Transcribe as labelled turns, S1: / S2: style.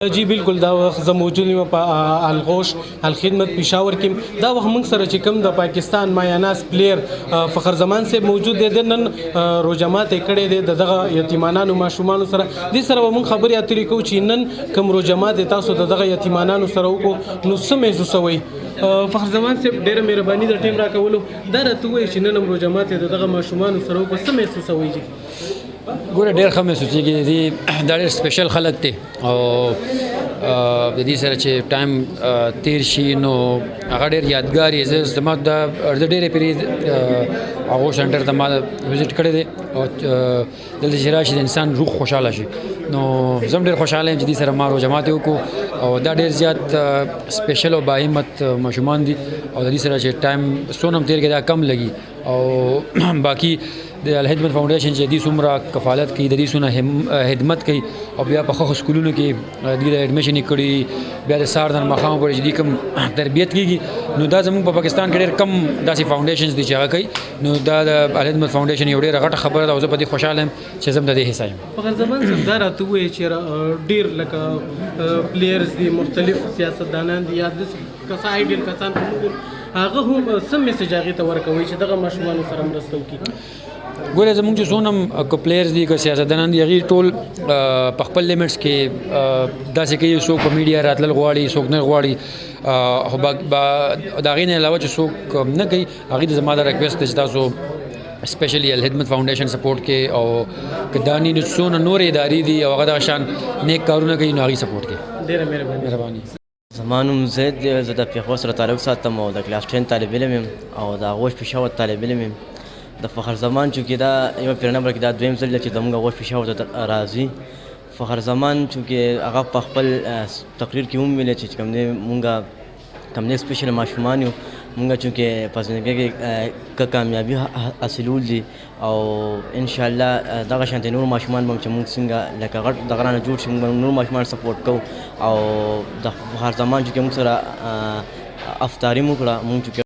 S1: جی بالکل دا وخت زه موجود یم په الغوش الخدمت پېښور کې دا وخت موږ سره چې کوم د پاکستان مایاناز پلیر فخر زمان صاحب موجود دی. د نن روژه ماتې کړې دی د دغه یتیمانانو ماشومانو سره. دې سره به موږ خبرې اترې کوو چې نن کوم روژه ماتې تاسو د دغه یتیمانانو سره وکړو نو څه محسوسوئ؟ فخر زمان صاحب ډېره مهرباني د ټیم راکولو. دا راته ووایئ چې نن هم روژه ماتې د دغه ماشومانو سره وکړو څه محسوسوئ؟ جي
S2: ګوره ډېر ښه محسوسېږي. دا ډېر سپیشل خلک دی او د دې سره چې ټایم تیر شي نو هغه ډېر یادګار یې. زما د ډېرې پیرې هغو سنټر ته ما وزټ کړی دی او دلته چې راشي د انسان روح خوشحاله شي. نو زه هم ډېر خوشحاله یم چې دې سره ما روژه ماتې وکړو او دا ډېر زیات سپیشل او باهمت ماشومان دي او د دې سره چې ټایم څونه هم تېر کړي دا کم لګي. او باقي د الخدمت فاونډیشن چې دې څومره کفالت کوي د دې څونه خدمت کوي او بیا په ښه سکولونو کې دوی د ایډمیشن یې کړي بیا د سهار نه ماښام پورې چې دوی کوم تربیت کېږي نو دا زموږ په پاکستان کې ډېر کم داسې فاونډیشنز دي چې هغه کوي. نو دا د الخدمت فاونډیشن یو ډېره غټه خبره ده او زه په دې خوشحاله یم چې زه هم د دې حصه یم.
S1: فخر زمان صاحب دا راته ووایئ چې ډېر لکه پلیئرز دي مختلف سیاستدانان دي یا داسې کسان آیډیل کسان هغه هم څه میسج هغې ته ورکوئ چې دغه ماشومانو سره مرسته وکړي؟
S2: ګوره زموږ چې څونه که پلیئرز دي که سیاستدانان دي هغې ټول په خپل لیمټس کې داسې کوي. څوک په میډیا راتلل غواړي څوک نه غواړي خو د هغې نه علاوه چې څوک نه کوي هغې ته زما دا ریکویسټ دی چې تاسو اسپیشلی الخدمت فاونډیشن سپورټ کې او که دا نه څونه نورې ادارې دي او هغه دغه شان نیک کارونه کوي نو هغې سپورټ کوي.
S1: ډېره مهرباني.
S3: زما نوم زید دی. زه د پېښور سره تعلق ساتم او د کلاس 10 طالب علم یم او د غوش پېښور طالب علم یم. د فخر زمان چونکې دا یوه پیره نمبر کې دا دویم ځل دی چې زموږ غوش پېښور ته راځي. فخر زمان چونکې هغه په خپل تقریر کې هم ویلي چې کوم دی مونږ کوم دی سپیشل ماشومان یو مونږ چونکې په زندګۍ کې که کامیابي حاصلول دي او انشاءالله دغه شانتې نور ماشومان به هم چې مونږ څنګه لکه غټ دغه رانه جوړ شي مونږ به نور ماشومان سپورټ کوو. او د فخر زمان چونکې مونږ سره افطاري مو کړه مونږ چونکې